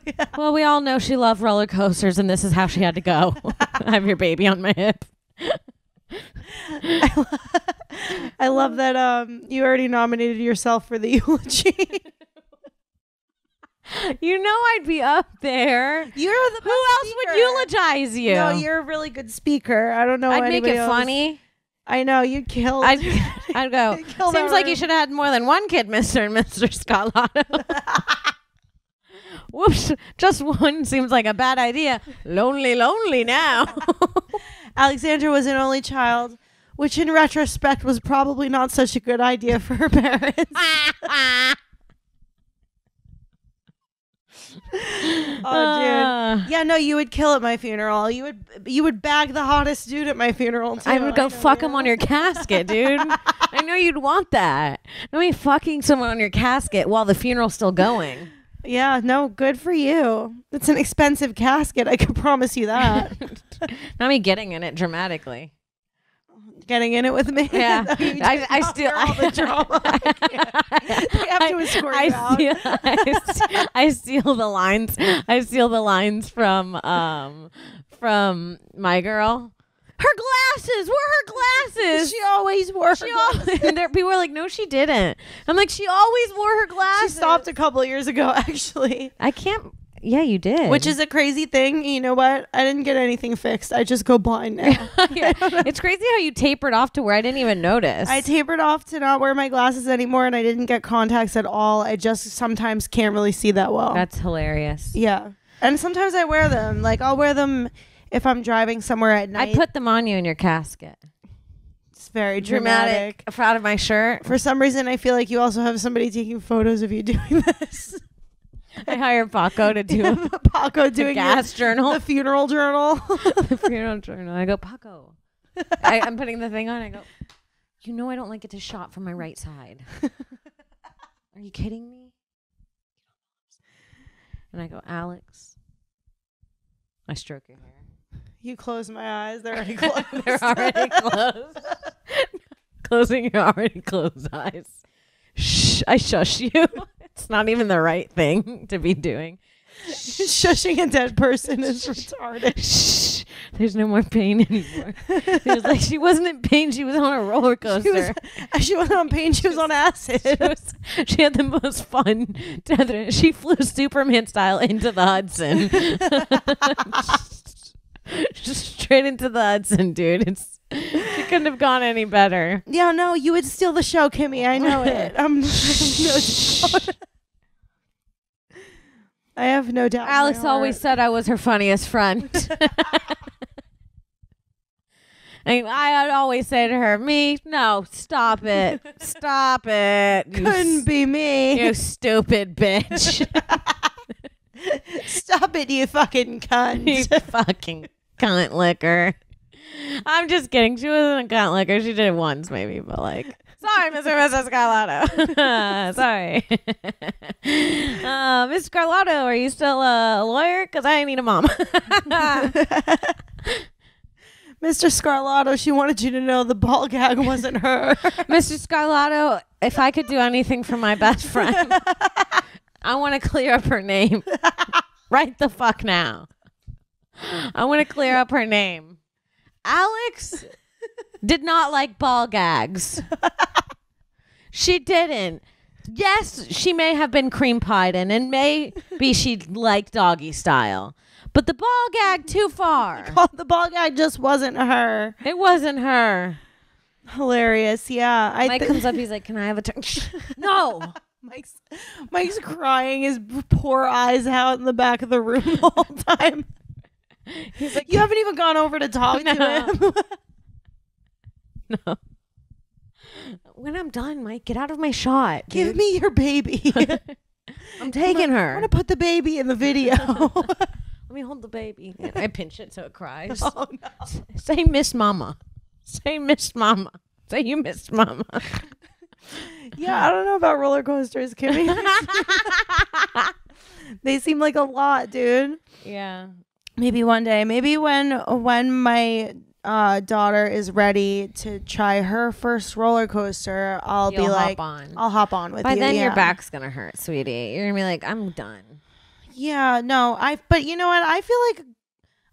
Yeah. Well, we all know she loved roller coasters, and this is how she had to go. I have your baby on my hip. I love that you already nominated yourself for the eulogy. You know I'd be up there. You're the best Who else speaker. would eulogize you? No, you're a really good speaker. I don't know. I'd make anybody it else. funny. I know you'd kill. I'd go. You'd kill Seems that like you room. should have had more than one kid, Mr. and Mr. Scarlato. Whoops, just one seems like a bad idea. Lonely now. Alexandra was an only child, which in retrospect was probably not such a good idea for her parents. Oh, dude. Yeah, no, you would kill at my funeral. You would bag the hottest dude at my funeral too. I would go know fuck you. him on your casket, dude. I know you'd want that. No, me fucking someone on your casket while the funeral's still going. Yeah, no, good for you. It's an expensive casket. I can promise you that. Not me getting in it dramatically. Getting in it with me. Yeah, You I take steal off all the drama. They have to escort you out. I steal the lines. I steal the lines from My Girl. Her glasses. Where are her glasses? She always wore. She always, and there, people were like, "No, she didn't." I'm like, "She always wore her She glasses." stopped a couple of years ago, actually. I can't. Yeah, you did. Which is a crazy thing. You know what? I didn't get anything fixed. I just go blind now. yeah. It's crazy how you tapered off to where I didn't even notice. I tapered off to not wear my glasses anymore, and I didn't get contacts at all. I just sometimes can't really see that well. That's hilarious. Yeah. And sometimes I wear them. Like, I'll wear them if I'm driving somewhere at night. I put them on you in your casket. It's very dramatic. Proud of my shirt. For some reason, I feel like you also have somebody taking photos of you doing this. I hired Paco to do Paco doing gas journal. the funeral journal. The funeral journal. I go, Paco. I'm putting the thing on. I go, you know I don't like it to shot from my right side. Are you kidding me? And I go, Alex. I stroke your hair. You close my eyes. They're already closed. They're already closed. Closing your already closed eyes. Shh, I shush you. It's not even the right thing to be doing. Shushing a dead person is retarded. Shh. There's no more pain anymore. It was like she wasn't in pain. She was on a roller coaster. She wasn't on pain. She was on acid. She had the most fun tether. She flew Superman style into the Hudson. Just straight into the Hudson, dude. She couldn't have gone any better. Yeah, no, you would steal the show, Kimmy. I know it. No doubt. I have no doubt. Alex always said I was her funniest friend. I'd always say to her, "Me? No, stop it. Stop it. Couldn't be me. You stupid bitch. Stop it, you fucking cunt." You fucking cunt licker." I'm just kidding. She wasn't a cunt licker. She did it once maybe, but like, sorry, Mr. and Mrs. Scarlato. Sorry. Miss Scarlato, are you still a lawyer? Because I need a mom. Mr. Scarlato, she wanted you to know the ball gag wasn't her. Mr. Scarlato, if I could do anything for my best friend, I want to clear up her name. Right the fuck now. I want to clear up her name. Alex did not like ball gags. She didn't. Yes, she may have been cream pied in, and maybe she liked doggy style. But the ball gag, too far. The ball gag just wasn't her. It wasn't her. Hilarious, yeah. Mike comes up, he's like, "Can I have a turn?" No. Mike's crying his poor eyes out in the back of the room the whole time. He's like, You haven't even gone over to talk to him. No. When I'm done, Mike, get out of my shot. Give dude. me your baby. I'm taking her. I'm going to put the baby in the video. Let me hold the baby. I pinch it so it cries. Oh, no. Say Miss Mama. Say Miss Mama. Say you Miss Mama. Yeah, I don't know about roller coasters, Kimmy. They seem like a lot, dude. Yeah. Maybe one day. Maybe when my daughter is ready to try her first roller coaster, I'll You'll be like, hop on. I'll hop on with By you. then yeah. your back's gonna hurt, sweetie. You're gonna be like, I'm done. Yeah, no, but you know what? I feel like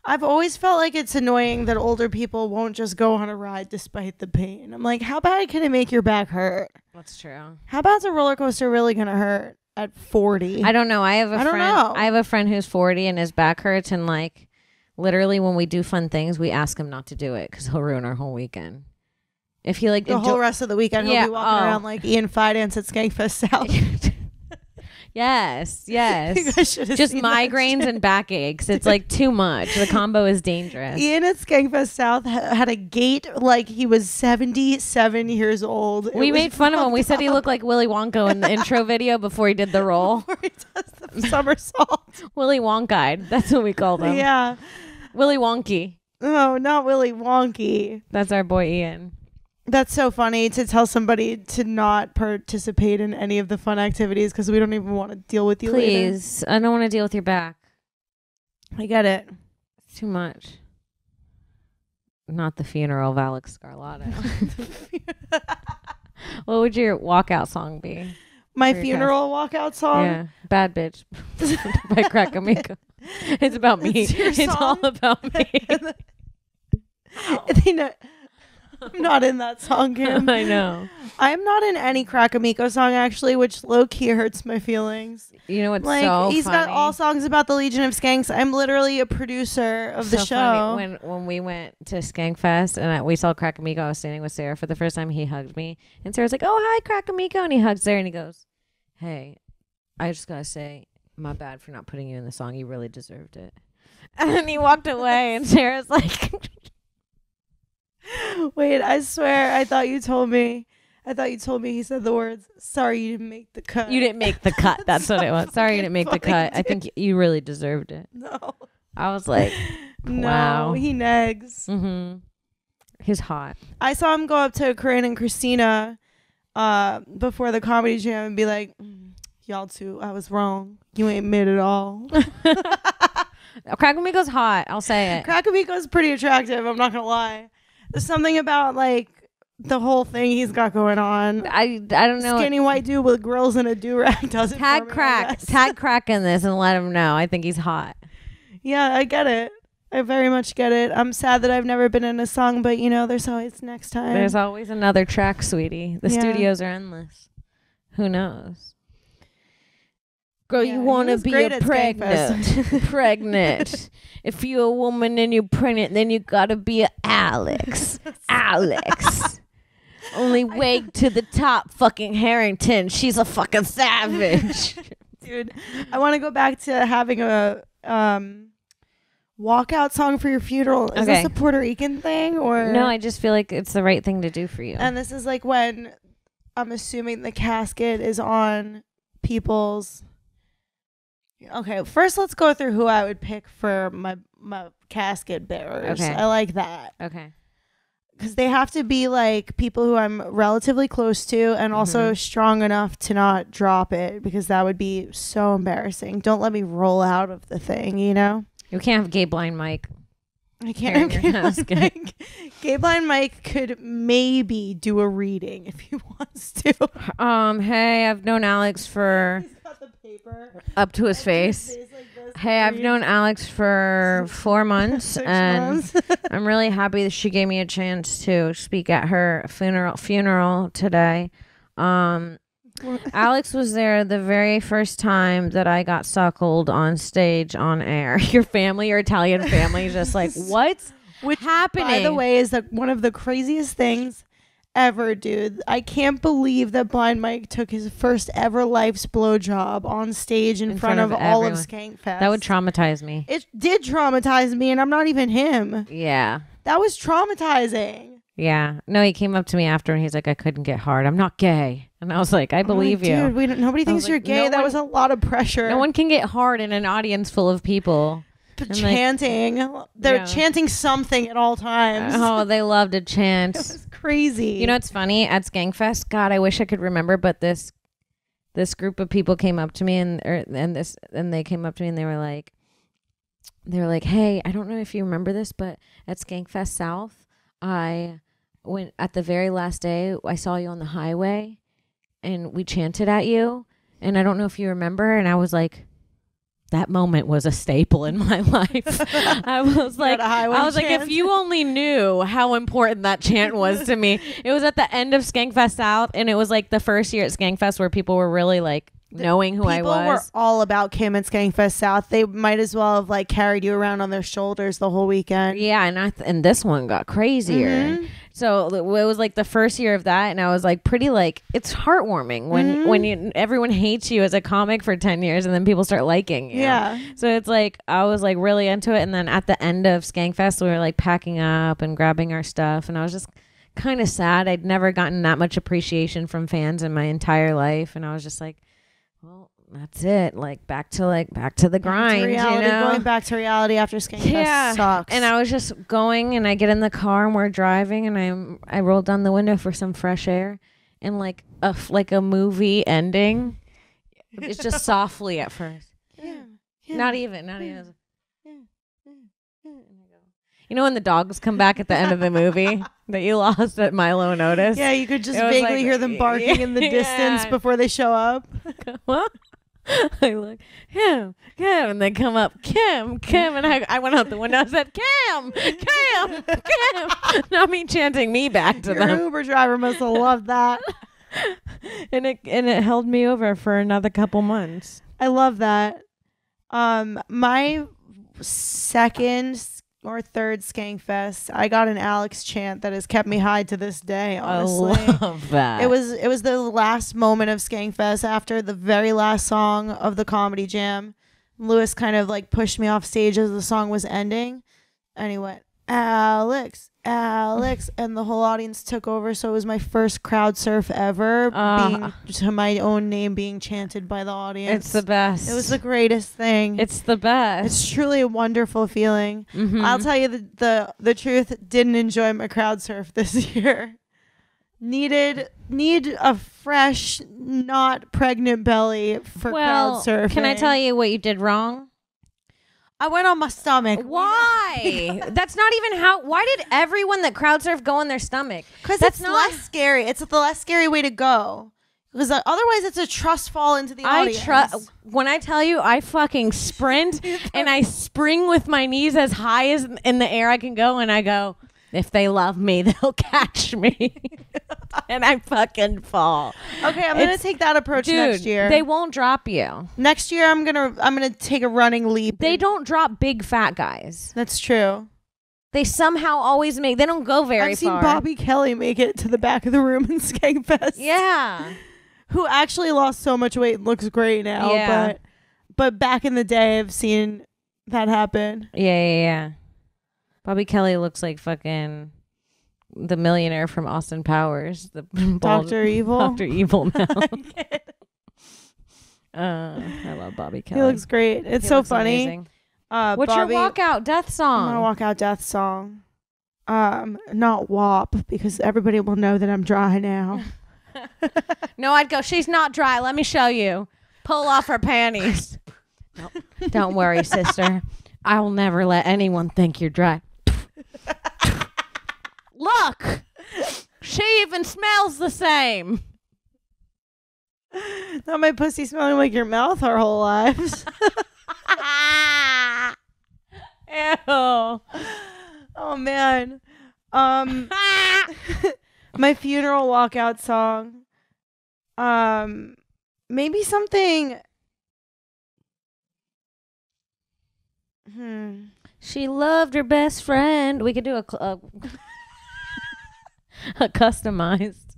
I've always felt like it's annoying that older people won't just go on a ride despite the pain. I'm like, how bad can it make your back hurt? That's true. How bad's a roller coaster really gonna hurt at 40? I don't know. I have a I don't friend. know. I have a friend who's 40 and his back hurts, and like literally when we do fun things, we ask him not to do it because he'll ruin our whole weekend. If he like The whole rest of the weekend, he'll Yeah, be walking around like Ian Fidance at Skankfest South. Yes, You yes. guys should have Just seen that migraines shit. and backaches. It's like too much. The combo is dangerous. Ian at Skankfest South had a gait like he was 77 years old. It We was made fun of him. fucked We said he up. looked like Willy Wonka in the intro video before he did the role. Before he does the somersault. Willy Wonka. That's what we called him. Yeah. Willy Wonky. Oh, not Willy Wonky. That's our boy Ian. That's so funny to tell somebody to not participate in any of the fun activities because we don't even want to deal with you later. Please. I don't want to deal with your back. I get it. It's too much. Not the funeral of Alex Scarlato. What would your walkout song be? My For your funeral walkout song. Yeah. Bad Bitch by Crack Amigo. It's about me. It's your It's all song? about me. They know- I'm not in that song, Kim. I know. I'm not in any Crack Amico song actually, which low key hurts my feelings. You know what's Like so he's funny? got all songs about the Legion of Skanks. I'm literally a producer of the So show. funny. When we went to Skankfest and we saw Crack Amigo, I was standing with Sarah for the first time. He hugged me, and Sarah's like, "Oh, hi, Crack Amigo," and he hugs Sarah and he goes, "Hey, I just gotta say, my bad for not putting you in the song. You really deserved it." And then he walked away, and Sarah's like, Wait, I swear, I thought you told me he said the words, "Sorry you didn't make the cut." "You didn't make the cut." That's what it was. Sorry, you didn't make the fucking cut. I funny, think you really deserved it. No. I was like, No, wow. he negs. mm-hmm. He's hot. I saw him go up to Corinne and Christina before the comedy jam and be like, "Y'all two, I was wrong. You ain't mid at all." Crack Amigo's hot. I'll say it. Crack Amico's pretty attractive, I'm not gonna lie. There's something about like the whole thing he's got going on. I don't know. Skinny white dude with grills and a do-rag does it Tag for me, I Crack. guess. Tag Crack in this and let him know. I think he's hot. Yeah, I get it. I very much get it. I'm sad that I've never been in a song, but you know, there's always next time. There's always another track, sweetie. The Yeah. studios are endless. Who knows? Girl, Yeah, you he want to was be great a at pregnant. Skankfest. Pregnant. If you're a woman and you're pregnant, then you got to be a Alex. Alex. Only way to the top, fucking Harrington. She's a fucking savage. Dude, I want to go back to having a walkout song for your funeral. Is Okay. this a Puerto Rican thing or No, I just feel like it's the right thing to do for you. And this is like when I'm assuming the casket is on people's. Okay, first let's go through who I would pick for my casket bearers. Okay. I like that Okay. because they have to be like people who I'm relatively close to and also strong enough to not drop it because that would be so embarrassing. Don't let me roll out of the thing, you know? You can't have gay blind Mike. I can't. Carrying your casket. Gay blind Mike could maybe do a reading if he wants to. Hey, I've known Alex for He's got the paper up to his face. Hey, I've known Alex for 4 months, 6 and months. I'm really happy that she gave me a chance to speak at her funeral today. Alex was there the very first time that I got suckled on stage on air. Your family, your Italian family, is just like, what's happening? By the way, is one of the craziest things ever, dude. I can't believe that Blind Mike took his first ever life's blowjob on stage in front of all of everyone. Skankfest. That would traumatize me. It did traumatize me, and I'm not even him. Yeah. That was traumatizing. Yeah. No, he came up to me after and he's like, I couldn't get hard. I'm not gay. And I was like, I believe you. Dude, nobody thinks was you're like, gay. no That one- was a lot of pressure. No one can get hard in an audience full of people. But I'm like, chanting. They're yeah. chanting something at all times. Oh, they love to chant. It was crazy. You know, it's funny at Skankfest. God, I wish I could remember, but this group of people came up to me and they came up to me and they were like, hey, I don't know if you remember this, but at Skankfest South, I went at the very last day. I saw you on the highway, and we chanted at you, and I don't know if you remember. And I was like, that moment was a staple in my life. I was like, if you only knew how important that chant was to me. It was at the end of Skankfest South, and it was like the first year at Skankfest where people were really like knowing who I was. People were all about Kim at Skankfest South. They might as well have like carried you around on their shoulders the whole weekend. Yeah, and this one got crazier. Mm-hmm. So it was like the first year of that, and I was like pretty like, it's heartwarming when everyone hates you as a comic for 10 years and then people start liking you. Yeah. So it's like I was like really into it, and then at the end of Skankfest we were like packing up and grabbing our stuff, and I was just kind of sad. I'd never gotten that much appreciation from fans in my entire life, and I was just like, well, that's it. Like back to the grind. Reality, you know? Going back to reality after Skankfest sucks. And I was just going, and I get in the car and we're driving, and I rolled down the window for some fresh air, and like a movie ending. It's just softly at first. Yeah. Not even. You know when the dogs come back at the end of the movie that you lost at Milo Notice? Yeah, you could just vaguely hear them barking in the distance before they show up. What? I look, Kim, and they come up, Kim, and I went out the window. I said, Kim. Not me chanting me back to them. Your Uber driver must have loved that. and it held me over for another couple months. I love that. My second or third Skankfest, I got an Alex chant that has kept me high to this day, honestly. I love that. It was the last moment of Skankfest after the very last song of the comedy jam. Lewis kind of like pushed me off stage as the song was ending, and he went, Alex, and the whole audience took over. So it was my first crowd surf ever, being to my own name being chanted by the audience. It's the best. It was the greatest thing. It's the best. It's truly a wonderful feeling. Mm-hmm. I'll tell you the truth. Didn't enjoy my crowd surf this year. Need a fresh, not pregnant belly for crowd surfing. Can I tell you what you did wrong? I went on my stomach. Why? That's not even how. Why did everyone that crowd surf go on their stomach? Because it's less scary. It's the less scary way to go. Because otherwise, it's a trust fall into the audience. When I tell you, I fucking sprint and I spring with my knees as high as in the air I can go, and I go, if they love me, they'll catch me. And I fucking fall. Okay, I'm gonna take that approach next year. They won't drop you. Next year, I'm gonna take a running leap. They don't drop big fat guys. That's true. They somehow always make. They don't go very far. I've seen Bobby Kelly make it to the back of the room in Skankfest. Yeah. Who actually lost so much weight and looks great now. Yeah. But back in the day, I've seen that happen. Yeah. Bobby Kelly looks like fucking the millionaire from Austin Powers. The Dr. Evil? Dr. Evil now. I love Bobby Kelly. He looks great. It's so funny. Amazing. What's Bobby, your walkout death song? My walkout death song. Not WAP, because everybody will know that I'm dry now. No, I'd go, she's not dry. Let me show you. Pull off her panties. Nope. Don't worry, sister. I will never let anyone think you're dry. Look, she even smells the same. Not my pussy smelling like your mouth our whole lives. Ew. Oh man. My funeral walkout song. Maybe something. She loved her best friend. We could do a customized.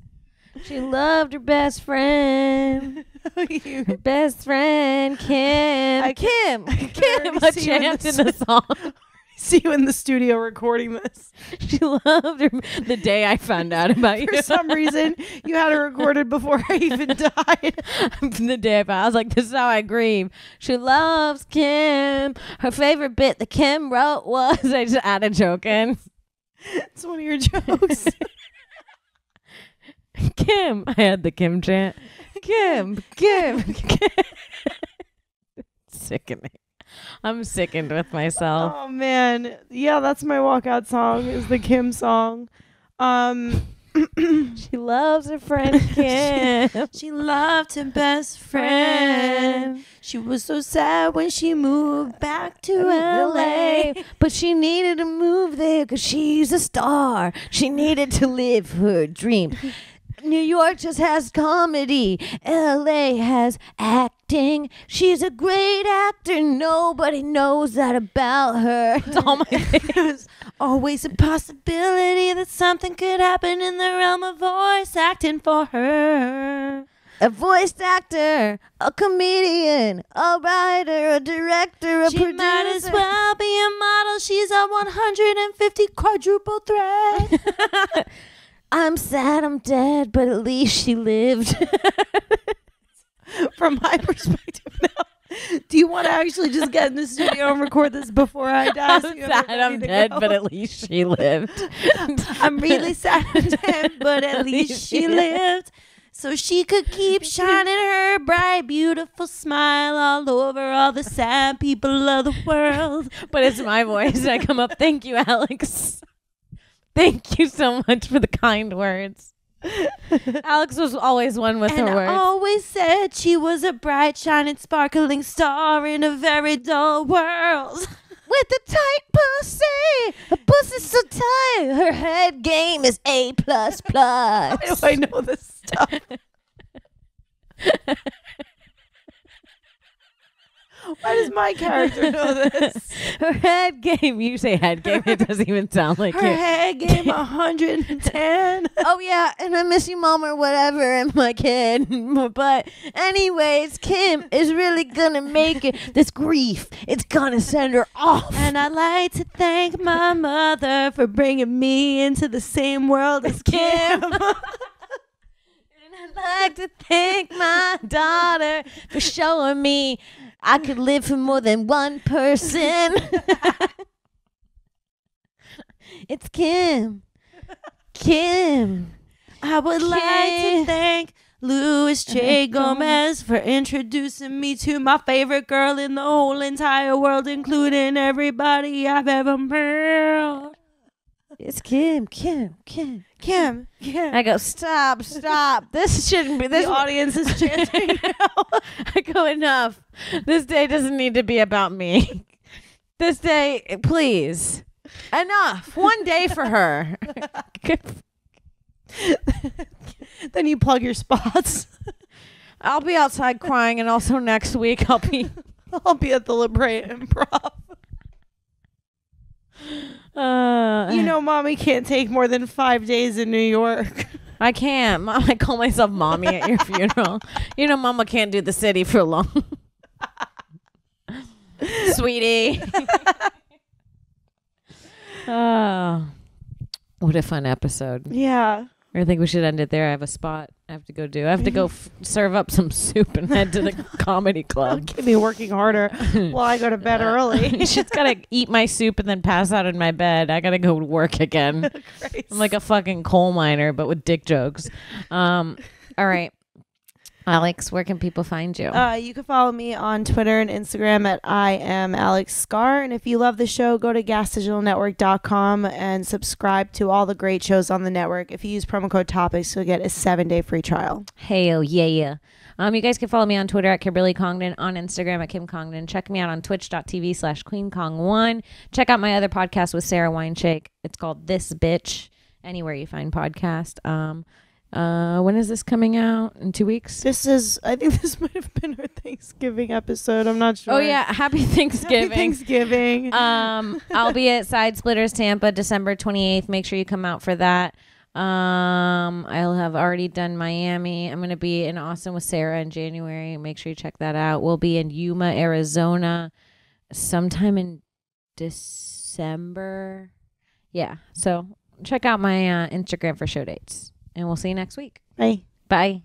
She loved her best friend. Her best friend, Kim. Kim. I chanted the song. See you in the studio recording this. She loved her. The day I found out about you. For some reason, you had it recorded before I even died. The day I was like, this is how I grieve. She loves Kim. Her favorite bit that Kim wrote was, I just add a joke in. It's one of your jokes. Kim. I had the Kim chant. Kim. Sickening. I'm sickened with myself. Oh man. Yeah, that's my walkout song, is the Kim song. She loves her friend Kim. She loved her best friend. She was so sad when she moved back to LA. But she needed to move there because she's a star. She needed to live her dream. New York just has comedy. LA has acting. She's a great actor. Nobody knows that about her. It's all my There's always a possibility that something could happen in the realm of voice acting for her. A voice actor, a comedian, a writer, a director, a She producer. might as well be a model. She's a 150 quadruple threat. I'm sad I'm dead, but at least she lived. From my perspective now, do you want to actually just get in the studio and record this before I die? I'm sad I'm dead, but at least she lived. I'm really sad I'm dead, but at least she lived. So she could keep shining her bright, beautiful smile all over all the sad people of the world. But it's my voice. I come up. Thank you, Alex. Thank you so much for the kind words. Alex was always one with And her words. I always said she was a bright, shining, sparkling star in a very dull world. With a tight pussy. Her pussy's so tight. Her head game is A++. How do I know this stuff? Why does my character know this? Her head game. You say head game. It doesn't even sound like Her it. head game 110. Oh, yeah. And I miss you, Mom, or whatever, and my kid. But anyways, Kim is really going to make it. This grief, it's going to send her off. And I'd like to thank my mother for bringing me into the same world as Kim. And I'd like to thank my daughter for showing me I could live for more than one person. It's Kim. Kim. I would like to thank Louis J. Gomez for introducing me to my favorite girl in the whole entire world, including everybody I've ever met. It's Kim. Kim. I go, stop. This shouldn't be. This The audience is chanting now. I go, enough. This day doesn't need to be about me. This day, please. Enough. One day for her. Then you plug your spots. I'll be outside crying, and also next week I'll be at the La Brea Improv. You know, Mommy can't take more than 5 days in New York. I can't. Mom, I call myself Mommy at your funeral. You know, Mama can't do the city for long. Sweetie. Oh, what a fun episode. Yeah. I think we should end it there. I have a spot I have to go do. I have to go serve up some soup and head to the comedy club. Keep me working harder while I go to bed early. She's got to eat my soup and then pass out in my bed. I got to go to work again. I'm like a fucking coal miner, but with dick jokes. All right. Alex, where can people find you? You can follow me on Twitter and Instagram at I am Alex Scar. And if you love the show, go to gasdigitalnetwork.com and subscribe to all the great shows on the network. If you use promo code Topix, you'll get a 7-day free trial. Hell yeah. You guys can follow me on Twitter at Kimberly Congdon, on Instagram at Kim Congdon. Check me out on twitch.tv/QueenCong1. Check out my other podcast with Sarah Wineshake. It's called This Bitch, anywhere you find podcast. When is this coming out? In 2 weeks? I think this might have been our Thanksgiving episode. I'm not sure. Oh yeah, happy Thanksgiving. Happy Thanksgiving. I'll be at Side Splitters Tampa December 28th. Make sure you come out for that. I'll have already done Miami. I'm going to be in Austin with Sarah in January. Make sure you check that out. We'll be in Yuma, Arizona sometime in December. Yeah, so check out my Instagram for show dates. And we'll see you next week. Bye. Bye.